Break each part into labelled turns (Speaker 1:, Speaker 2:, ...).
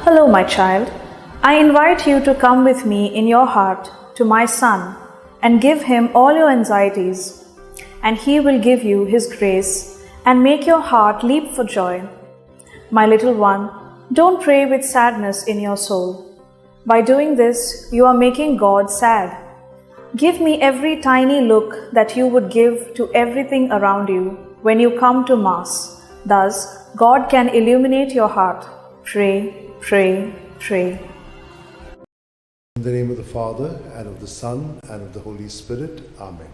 Speaker 1: Hello, my child. I invite you to come with me in your heart to my Son and give him all your anxieties, and he will give you his grace and make your heart leap for joy. My little one, don't pray with sadness in your soul. By doing this, you are making God sad. Give me every tiny look that you would give to everything around you when you come to Mass. Thus, God can illuminate your heart. Pray, pray, pray.
Speaker 2: In the name of the Father, and of the Son, and of the Holy Spirit. Amen.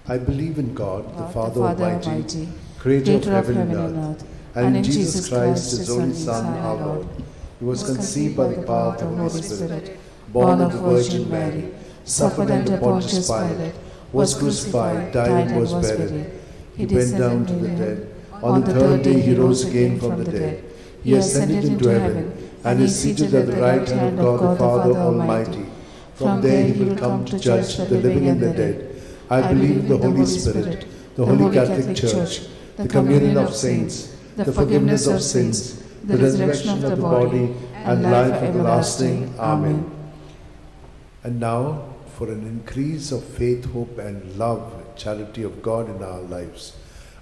Speaker 2: I believe in God, the Father Almighty, creator of heaven and earth, and in Jesus Christ, his only Son, our Lord, who was conceived by the power of the Holy Spirit, born of the Virgin Mary, suffered under Pontius Pilate, was crucified, died, and was buried. He went down to the dead. On the third day he rose again from the dead. He ascended into heaven, and is seated at the right hand of God the Father Almighty. From there he will come to judge the living and the dead. I believe in the Holy Spirit, the Holy Catholic Church, the communion of saints, the forgiveness of sins, the resurrection of the body, and life everlasting. Amen. And now, for an increase of faith, hope, and love, charity of God in our lives.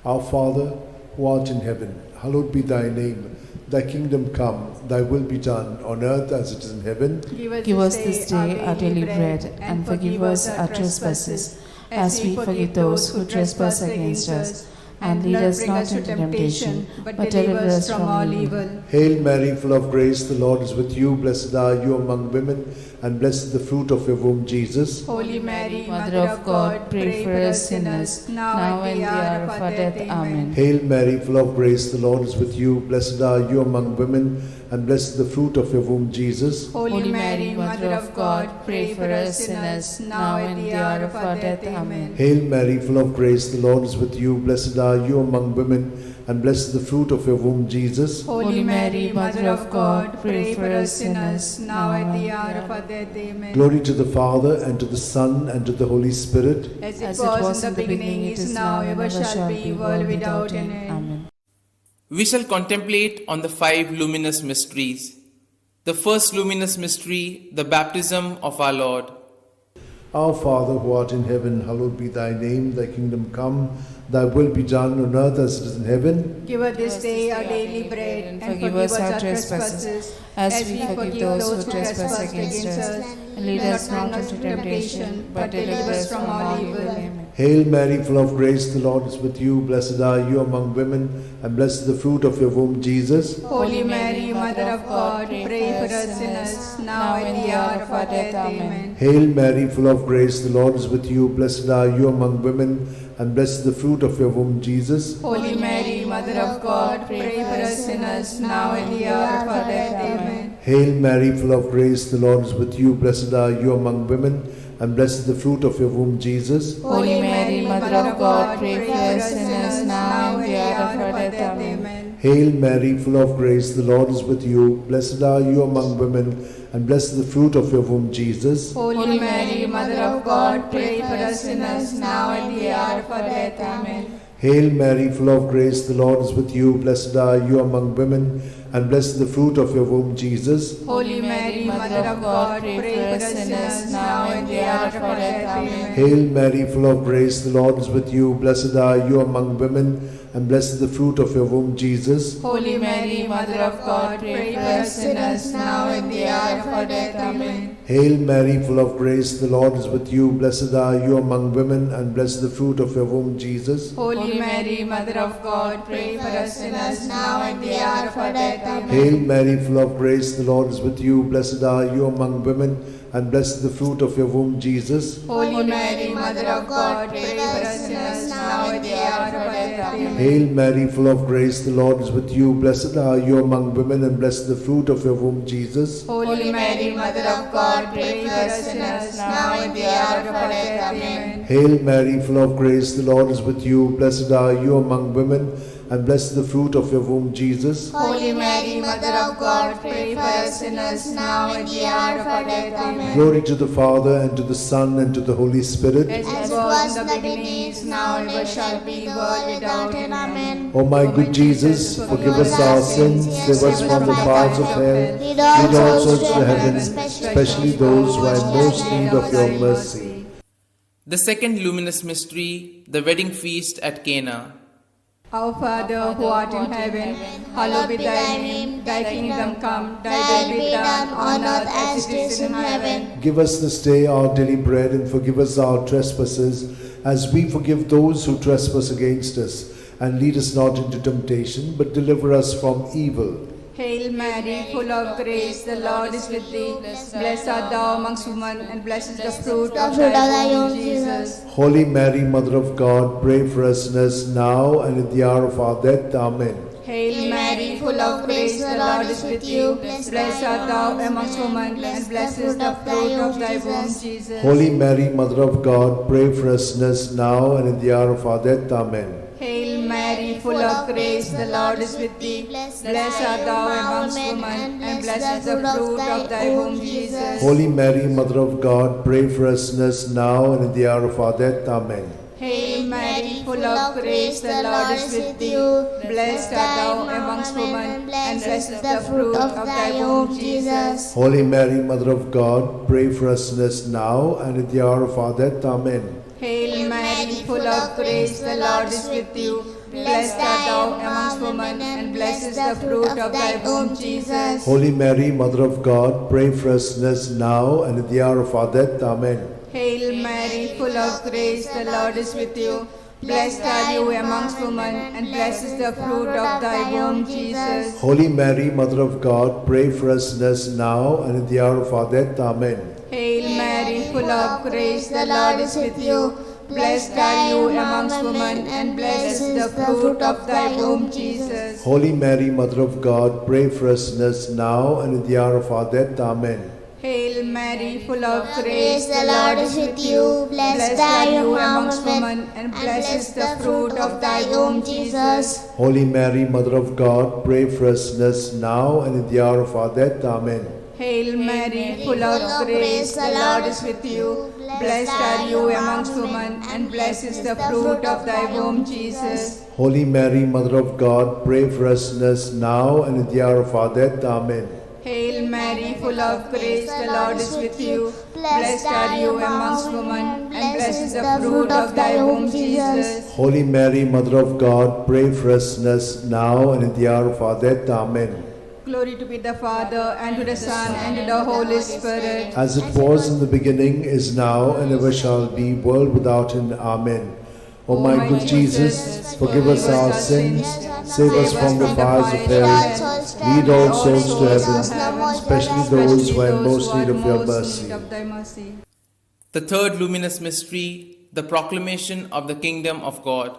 Speaker 2: Our Father, who art in heaven, hallowed be thy name. Thy kingdom come, thy will be done, on earth as it is in heaven.
Speaker 3: Give us this day our daily bread, and forgive us our trespasses, as we forgive those who trespass against us. And lead us not into temptation, but deliver us from all evil.
Speaker 2: Hail Mary, full of grace, the Lord is with you. Blessed are you among women, and blessed is the fruit of your womb, Jesus.
Speaker 3: Holy Mary, Mother of God, pray for us sinners, now and the hour of our death. Amen.
Speaker 2: Hail Mary, full of grace, the Lord is with you. Blessed are you among women, and blessed is the fruit of your womb, Jesus.
Speaker 3: Holy Mary, Mother of God, pray for us sinners, now and the hour of our death. Amen.
Speaker 2: Hail Mary, full of grace, the Lord is with you. Blessed are you among women, and blessed is the fruit of your womb, Jesus.
Speaker 3: Holy Mary, Mother of God, pray for us sinners, now and the hour of our death. Amen.
Speaker 2: Glory to the Father, and to the Son, and to the Holy Spirit.
Speaker 3: As it was in the beginning, it is now, ever shall be, world without end. Amen.
Speaker 4: We shall contemplate on the 5 luminous mysteries. The first luminous mystery, the baptism of our Lord.
Speaker 2: Our Father, who art in heaven, hallowed be thy name. Thy kingdom come, thy will be done on earth as it is in heaven.
Speaker 3: Give us this day our daily bread, and forgive us our trespasses, as we forgive those who trespass against us. And lead us not into temptation, but deliver us from all evil. Amen.
Speaker 2: Hail Mary, full of grace, the Lord is with you. Blessed are you among women, and blessed is the fruit of your womb, Jesus.
Speaker 3: Holy Mary, Mother of God, pray for us sinners, now and the hour of our death. Amen.
Speaker 2: Hail Mary, full of grace, the Lord is with you. Blessed are you among women, and blessed is the fruit of your womb, Jesus.
Speaker 3: Holy Mary, Mother of God, pray for us sinners, now and the hour of our death. Amen.
Speaker 2: Hail Mary, full of grace, the Lord is with you. Blessed are you among women, and blessed is the fruit of your womb, Jesus.
Speaker 3: Holy Mary, Mother of God, pray for us sinners, now and the hour of our death. Amen.
Speaker 2: Hail Mary, full of grace, the Lord is with you. Blessed are you among women, and blessed is the fruit of your womb, Jesus.
Speaker 3: Holy Mary, Mother of God, pray for us sinners, now and the hour of our death. Amen.
Speaker 2: Hail Mary, full of grace, the Lord is with you. Blessed are you among women, and blessed is the fruit of your womb, Jesus.
Speaker 3: Holy Mary, Mother of God, pray for us sinners, now and the hour of our death. Amen.
Speaker 2: Hail Mary, full of grace, the Lord is with you. Blessed are you among women, and blessed is the fruit of your womb, Jesus.
Speaker 3: Holy Mary, Mother of God, pray for us sinners, now and the hour of our death. Amen.
Speaker 2: Hail Mary, full of grace, the Lord is with you. Blessed are you among women, and blessed is the fruit of your womb, Jesus.
Speaker 3: Holy Mary, Mother of God, pray for us sinners, now and the hour of our death. Amen.
Speaker 2: Hail Mary, full of grace, the Lord is with you. Blessed are you among women, and blessed is the fruit of your womb, Jesus.
Speaker 3: Holy Mary, Mother of God, pray for us sinners, now and the hour of our death. Amen.
Speaker 2: Hail Mary, full of grace, the Lord is with you. Blessed are you among women, and blessed is the fruit of your womb, Jesus.
Speaker 3: Holy Mary, Mother of God, pray for us sinners, now and the hour of our death. Amen.
Speaker 2: Hail Mary, full of grace, the Lord is with you. Blessed are you among women, and blessed is the fruit of your womb, Jesus.
Speaker 3: Holy Mary, Mother of God, pray for us sinners, now and the hour of our death. Amen.
Speaker 2: Glory to the Father, and to the Son, and to the Holy Spirit.
Speaker 3: As it
Speaker 5: was in the beginning, is now, and ever shall be, world without end. Amen.
Speaker 2: O my good Jesus, forgive us our sins, save us from the fires of hell, lead all souls to heaven, especially those who are in most need of your mercy.
Speaker 4: The second luminous mystery, the wedding feast at Cana.
Speaker 5: Our Father, who art in heaven, hallowed be thy name. Thy kingdom come, thy will be done on earth as it is in heaven.
Speaker 2: Give us this day our daily bread, and forgive us our trespasses, as we forgive those who trespass against us. And lead us not into temptation, but deliver us from evil.
Speaker 5: Hail Mary, full of grace, the Lord is with thee. Blessed art thou amongst women, and blessed is the fruit of thy womb, Jesus.
Speaker 2: Holy Mary, Mother of God, pray for us sinners now and at the hour of our death. Amen.
Speaker 5: Hail Mary, full of grace, the Lord is with you. Blessed art thou amongst women, and blessed is the fruit of thy womb, Jesus.
Speaker 2: Holy Mary, Mother of God, pray for us sinners now and at the hour of our death. Amen.
Speaker 5: Hail Mary, full of grace, the Lord is with thee. Blessed art thou amongst women, and blessed is the fruit of thy womb, Jesus.
Speaker 2: Holy Mary, Mother of God, pray for us sinners now and at the hour of our death. Amen.
Speaker 5: Hail Mary, full of grace, the Lord is with thee. Blessed art thou amongst women, and blessed is the fruit of thy womb, Jesus.
Speaker 2: Holy Mary, Mother of God, pray for us sinners now and at the hour of our death. Amen.
Speaker 5: Hail Mary, full of grace, the Lord is with you. Blessed art thou amongst women, and blessed is the fruit of thy womb, Jesus.
Speaker 2: Holy Mary, Mother of God, pray for us sinners now and at the hour of our death. Amen.
Speaker 5: Hail Mary, full of grace, the Lord is with you. Blessed are you amongst women, and blessed is the fruit of thy womb, Jesus.
Speaker 2: Holy Mary, Mother of God, pray for us sinners now and at the hour of our death. Amen.
Speaker 5: Hail Mary, full of grace, the Lord is with you. Blessed are you amongst women, and blessed is the fruit of thy womb, Jesus.
Speaker 2: Holy Mary, Mother of God, pray for us sinners now and at the hour of our death. Amen.
Speaker 5: Hail Mary, full of grace, the Lord is with you. Blessed are you amongst women, and blessed is the fruit of thy womb, Jesus.
Speaker 2: Holy Mary, Mother of God, pray for us sinners now and at the hour of our death. Amen.
Speaker 5: Hail Mary, full of grace, the Lord is with you. Blessed are you amongst women, and blessed is the fruit of thy womb, Jesus.
Speaker 2: Holy Mary, Mother of God, pray for us sinners now and at the hour of our death. Amen.
Speaker 5: Hail Mary, full of grace, the Lord is with you. Blessed are you amongst women, and blessed is the fruit of thy womb, Jesus.
Speaker 2: Holy Mary, Mother of God, pray for us sinners now and at the hour of our death. Amen.
Speaker 5: Glory to be the Father, and to the Son, and to the Holy Spirit.
Speaker 2: As it was in the beginning, is now, and ever shall be, world without end. Amen. O my good Jesus, forgive us our sins, save us from the fires of hell, lead all souls to heaven, especially those who are in most need of your mercy.
Speaker 4: The third luminous mystery, the proclamation of the kingdom of God.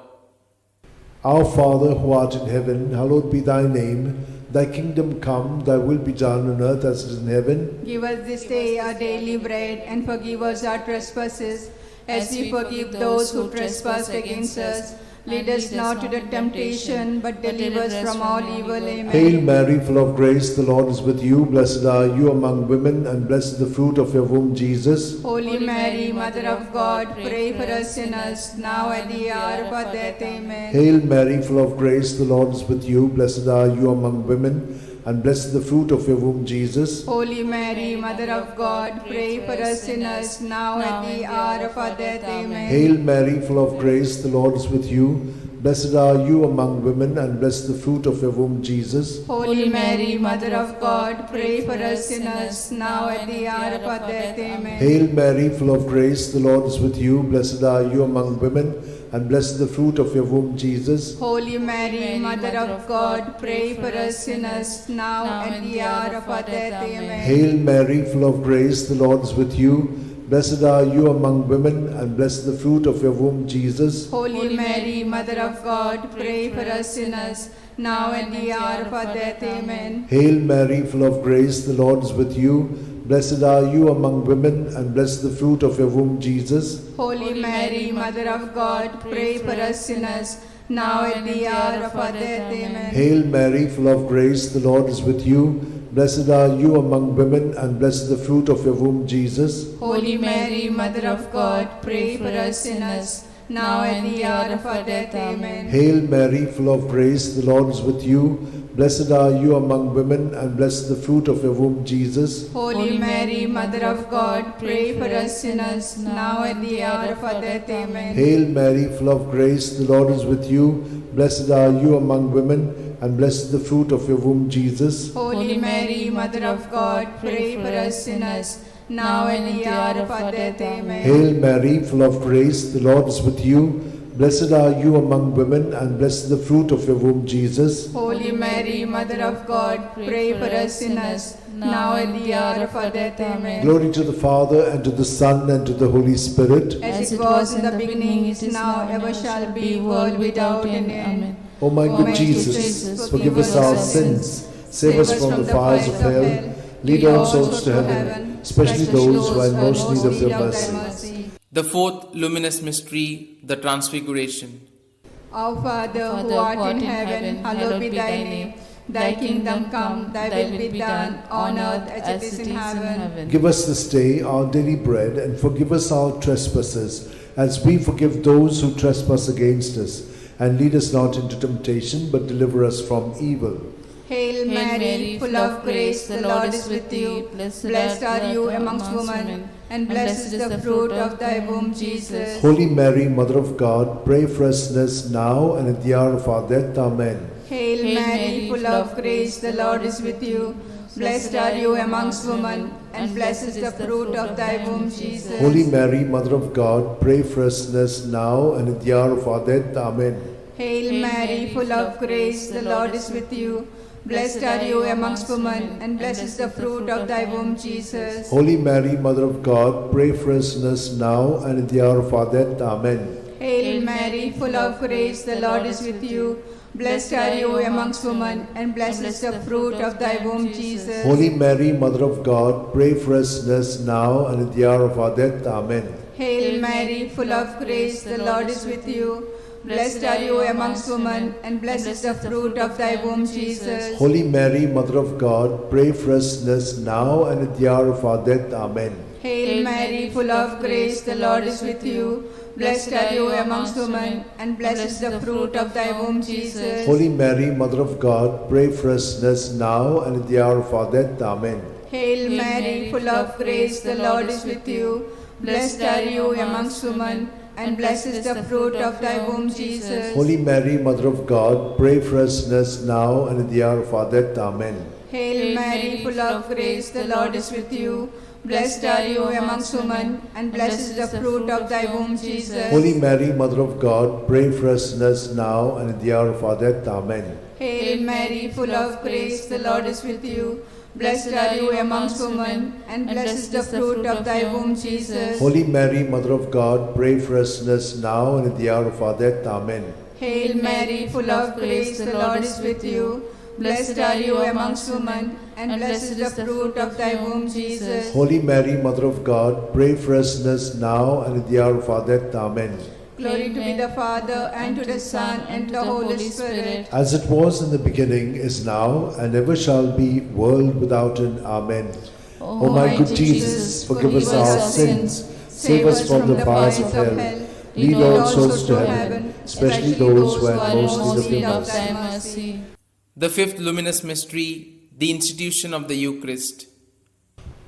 Speaker 2: Our Father, who art in heaven, hallowed be thy name. Thy kingdom come, thy will be done on earth as it is in heaven.
Speaker 5: Give us this day our daily bread, and forgive us our trespasses, as we forgive those who trespass against us. Lead us not to the temptation, but deliver us from all evil. Amen.
Speaker 2: Hail Mary, full of grace, the Lord is with you. Blessed are you among women, and blessed is the fruit of your womb, Jesus.
Speaker 5: Holy Mary, Mother of God, pray for us sinners, now and at the hour of our death. Amen.
Speaker 2: Hail Mary, full of grace, the Lord is with you. Blessed are you among women, and blessed is the fruit of your womb, Jesus.
Speaker 5: Holy Mary, Mother of God, pray for us sinners, now and at the hour of our death. Amen.
Speaker 2: Hail Mary, full of grace, the Lord is with you. Blessed are you among women, and blessed is the fruit of your womb, Jesus.
Speaker 5: Holy Mary, Mother of God, pray for us sinners, now and at the hour of our death. Amen.
Speaker 2: Hail Mary, full of grace, the Lord is with you. Blessed are you among women, and blessed is the fruit of your womb, Jesus.
Speaker 5: Holy Mary, Mother of God, pray for us sinners, now and at the hour of our death. Amen.
Speaker 2: Hail Mary, full of grace, the Lord is with you. Blessed are you among women, and blessed is the fruit of your womb, Jesus.
Speaker 5: Holy Mary, Mother of God, pray for us sinners, now and at the hour of our death. Amen.
Speaker 2: Hail Mary, full of grace, the Lord is with you. Blessed are you among women, and blessed is the fruit of your womb, Jesus.
Speaker 5: Holy Mary, Mother of God, pray for us sinners, now and at the hour of our death. Amen.
Speaker 2: Hail Mary, full of grace, the Lord is with you. Blessed are you among women, and blessed is the fruit of your womb, Jesus.
Speaker 5: Holy Mary, Mother of God, pray for us sinners, now and at the hour of our death. Amen.
Speaker 2: Hail Mary, full of grace, the Lord is with you. Blessed are you among women, and blessed is the fruit of your womb, Jesus.
Speaker 5: Holy Mary, Mother of God, pray for us sinners, now and at the hour of our death. Amen.
Speaker 2: Hail Mary, full of grace, the Lord is with you. Blessed are you among women, and blessed is the fruit of your womb, Jesus.
Speaker 5: Holy Mary, Mother of God, pray for us sinners, now and at the hour of our death. Amen.
Speaker 2: Hail Mary, full of grace, the Lord is with you. Blessed are you among women, and blessed is the fruit of your womb, Jesus.
Speaker 5: Holy Mary, Mother of God, pray for us sinners, now and at the hour of our death. Amen.
Speaker 2: Glory to the Father, and to the Son, and to the Holy Spirit.
Speaker 5: As it was in the beginning, it is now, ever shall be, world without end. Amen.
Speaker 2: O my good Jesus, forgive us our sins, save us from the fires of hell, lead all souls to heaven, especially those who are in most need of your mercy.
Speaker 4: The fourth luminous mystery, the Transfiguration.
Speaker 5: Our Father, who art in heaven, hallowed be thy name. Thy kingdom come, thy will be done, on earth as it is in heaven.
Speaker 2: Give us this day our daily bread, and forgive us our trespasses, as we forgive those who trespass against us. And lead us not into temptation, but deliver us from evil.
Speaker 5: Hail Mary, full of grace, the Lord is with you. Blessed are you amongst women, and blessed is the fruit of thy womb, Jesus.
Speaker 2: Holy Mary, Mother of God, pray for us sinners now and at the hour of our death. Amen.
Speaker 5: Hail Mary, full of grace, the Lord is with you. Blessed are you amongst women, and blessed is the fruit of thy womb, Jesus.
Speaker 2: Holy Mary, Mother of God, pray for us sinners now and at the hour of our death. Amen.
Speaker 5: Hail Mary, full of grace, the Lord is with you. Blessed are you amongst women, and blessed is the fruit of thy womb, Jesus.
Speaker 2: Holy Mary, Mother of God, pray for us sinners now and at the hour of our death. Amen.
Speaker 5: Hail Mary, full of grace, the Lord is with you. Blessed are you amongst women, and blessed is the fruit of thy womb, Jesus.
Speaker 2: Holy Mary, Mother of God, pray for us sinners now and at the hour of our death. Amen.
Speaker 5: Hail Mary, full of grace, the Lord is with you. Blessed are you amongst women, and blessed is the fruit of thy womb, Jesus.
Speaker 2: Holy Mary, Mother of God, pray for us sinners now and at the hour of our death. Amen.
Speaker 5: Hail Mary, full of grace, the Lord is with you. Blessed are you amongst women, and blessed is the fruit of thy womb, Jesus.
Speaker 2: Holy Mary, Mother of God, pray for us sinners now and at the hour of our death. Amen.
Speaker 5: Hail Mary, full of grace, the Lord is with you. Blessed are you amongst women, and blessed is the fruit of thy womb, Jesus.
Speaker 2: Holy Mary, Mother of God, pray for us sinners now and at the hour of our death. Amen.
Speaker 5: Hail Mary, full of grace, the Lord is with you. Blessed are you amongst women, and blessed is the fruit of thy womb, Jesus.
Speaker 2: Holy Mary, Mother of God, pray for us sinners now and at the hour of our death. Amen.
Speaker 5: Hail Mary, full of grace, the Lord is with you. Blessed are you amongst women, and blessed is the fruit of thy womb, Jesus.
Speaker 2: Holy Mary, Mother of God, pray for us sinners now and at the hour of our death. Amen.
Speaker 5: Hail Mary, full of grace, the Lord is with you. Blessed are you amongst women, and blessed is the fruit of thy womb, Jesus.
Speaker 2: Holy Mary, Mother of God, pray for us sinners now and at the hour of our death. Amen.
Speaker 5: Glory to be the Father, and to the Son, and to the Holy Spirit.
Speaker 2: As it was in the beginning, is now, and ever shall be, world without end. Amen. O my good Jesus, forgive us our sins, save us from the fires of hell, lead all souls to heaven, especially those who are in most need of thy mercy.
Speaker 4: The fifth luminous mystery, the institution of the Eucharist.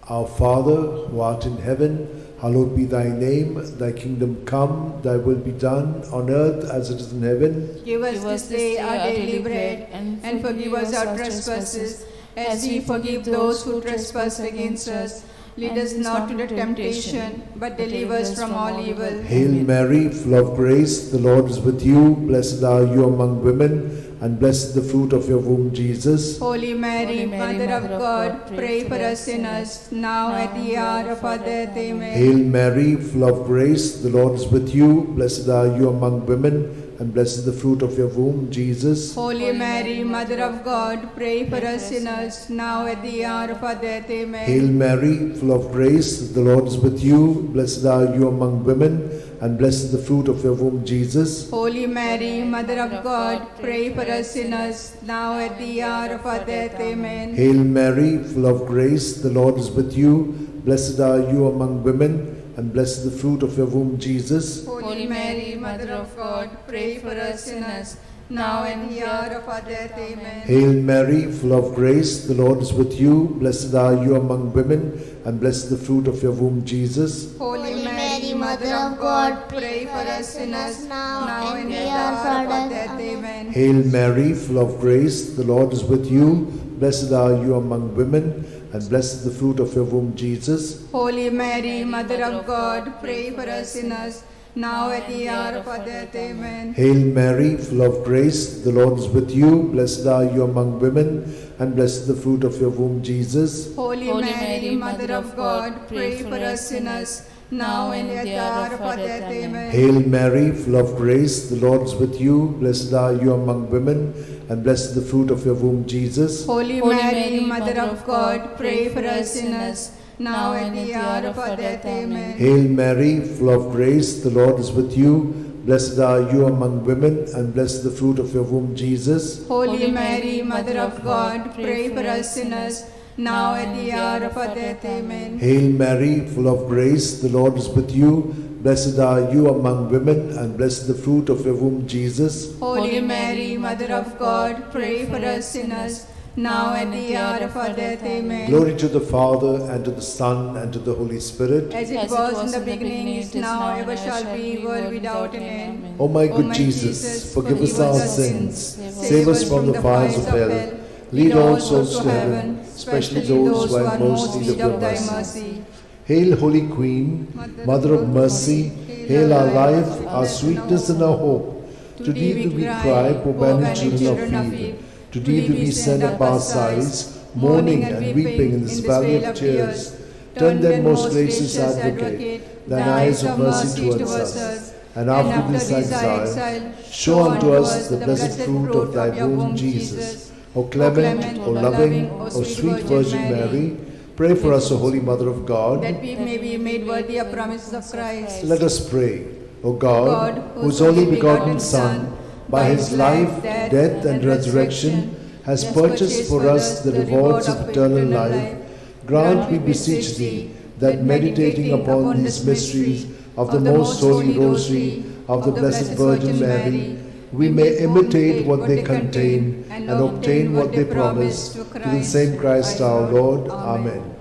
Speaker 2: Our Father, who art in heaven, hallowed be thy name. Thy kingdom come, thy will be done on earth as it is in heaven.
Speaker 5: Give us this day our daily bread, and forgive us our trespasses, as we forgive those who trespass against us. Lead us not into temptation, but deliver us from all evil.
Speaker 2: Hail Mary, full of grace, the Lord is with you. Blessed are you among women, and blessed is the fruit of your womb, Jesus.
Speaker 5: Holy Mary, Mother of God, pray for us sinners, now at the hour of our death. Amen.
Speaker 2: Hail Mary, full of grace, the Lord is with you. Blessed are you among women, and blessed is the fruit of your womb, Jesus.
Speaker 5: Holy Mary, Mother of God, pray for us sinners, now at the hour of our death. Amen.
Speaker 2: Hail Mary, full of grace, the Lord is with you. Blessed are you among women, and blessed is the fruit of your womb, Jesus.
Speaker 5: Holy Mary, Mother of God, pray for us sinners, now at the hour of our death. Amen.
Speaker 2: Hail Mary, full of grace, the Lord is with you. Blessed are you among women, and blessed is the fruit of your womb, Jesus.
Speaker 5: Holy Mary, Mother of God, pray for us sinners, now and the hour of our death. Amen.
Speaker 2: Hail Mary, full of grace, the Lord is with you. Blessed are you among women, and blessed is the fruit of your womb, Jesus.
Speaker 5: Holy Mary, Mother of God, pray for us sinners, now and at the hour of our death. Amen.
Speaker 2: Hail Mary, full of grace, the Lord is with you. Blessed are you among women, and blessed is the fruit of your womb, Jesus.
Speaker 5: Holy Mary, Mother of God, pray for us sinners, now at the hour of our death. Amen.
Speaker 2: Hail Mary, full of grace, the Lord is with you. Blessed are you among women, and blessed is the fruit of your womb, Jesus.
Speaker 5: Holy Mary, Mother of God, pray for us sinners, now and at the hour of our death. Amen.
Speaker 2: Hail Mary, full of grace, the Lord is with you. Blessed are you among women, and blessed is the fruit of your womb, Jesus.
Speaker 5: Holy Mary, Mother of God, pray for us sinners, now and at the hour of our death. Amen.
Speaker 2: Hail Mary, full of grace, the Lord is with you. Blessed are you among women, and blessed is the fruit of your womb, Jesus.
Speaker 5: Holy Mary, Mother of God, pray for us sinners, now at the hour of our death. Amen.
Speaker 2: Hail Mary, full of grace, the Lord is with you. Blessed are you among women, and blessed is the fruit of your womb, Jesus.
Speaker 5: Holy Mary, Mother of God, pray for us sinners, now at the hour of our death. Amen.
Speaker 2: Glory to the Father, and to the Son, and to the Holy Spirit.
Speaker 5: As it was in the beginning, is now, ever shall be, world without an end.
Speaker 2: O my good Jesus, forgive us our sins, save us from the fires of hell, lead all souls to heaven, especially those who are most in need of thy mercy. Hail, Holy Queen, Mother of Mercy, hail our life, our sweetness, and our hope. To thee do we cry, poor banished children of Eve. To thee do we send up our sighs, mourning and weeping in this valley of tears. Turn then, most gracious Advocate, thine eyes of mercy towards us, and after this exile, show unto us the blessed fruit of thy womb, Jesus. O clement, O loving, O sweet Virgin Mary, pray for us, O Holy Mother of God,
Speaker 5: that we may be made worthy of promises of Christ.
Speaker 2: Let us pray. O God, whose only begotten Son, by his life, death, and resurrection, has purchased for us the rewards of eternal life, grant, we beseech thee, that meditating upon these mysteries of the most holy Rosary of the Blessed Virgin Mary, we may imitate what they contain and obtain what they promise, through the same Christ our Lord. Amen.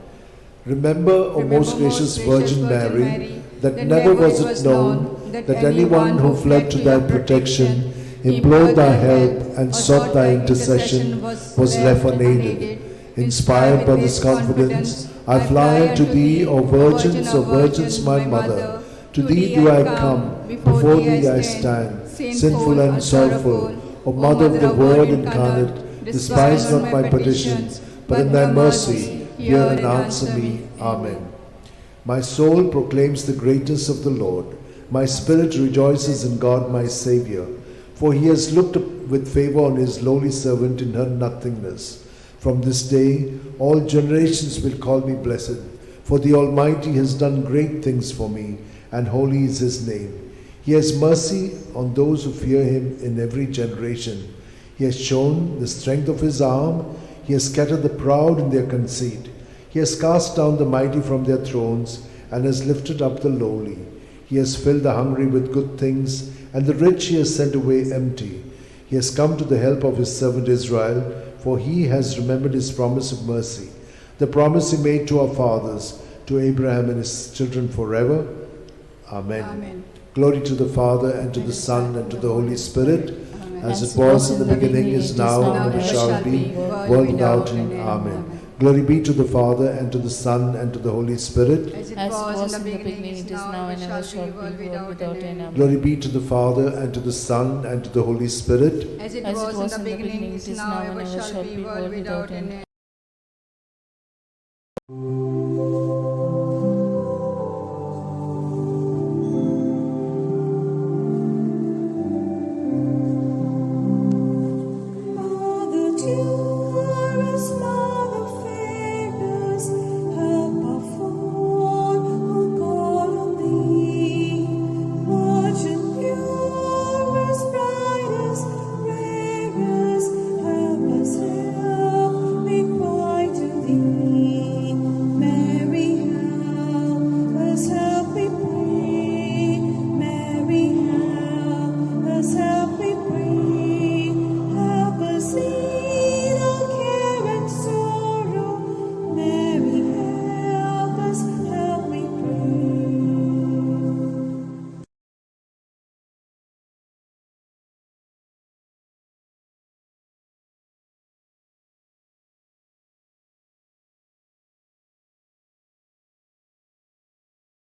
Speaker 2: Remember, O most gracious Virgin Mary, that never was it known that anyone who fled to thy protection, implored thy help, and sought thy intercession was left unaided. Inspired by this confidence, I fly unto thee, O Virgins, my Mother. To thee do I come, before thee I stand, sinful and sorrowful. O Mother of the Word incarnate, despise not my petitions, but in thy mercy hear and answer me. Amen. My soul proclaims the greatness of the Lord. My spirit rejoices in God my Xavier, for he has looked with favor on his lowly servant in her nothingness. From this day all generations will call me blessed, for the Almighty has done great things for me, and holy is his name. He has mercy on those who fear him in every generation. He has shown the strength of his arm. He has scattered the proud in their conceit. He has cast down the mighty from their thrones, and has lifted up the lowly. He has filled the hungry with good things, and the rich he has sent away empty. He has come to the help of his servant Israel, for he has remembered his promise of mercy, the promise he made to our fathers, to Abraham and his children forever. Amen.
Speaker 5: Amen.
Speaker 2: Glory to the Father, and to the Son, and to the Holy Spirit, as it was in the beginning, is now, and ever shall be, world without end. Amen. Glory be to the Father, and to the Son, and to the Holy Spirit.
Speaker 3: As it was in the beginning, it is now, and ever shall be, world without end. Amen.
Speaker 2: Glory be to the Father, and to the Son, and to the Holy Spirit.
Speaker 5: As it was in the beginning, it is now, and ever shall be, world without end.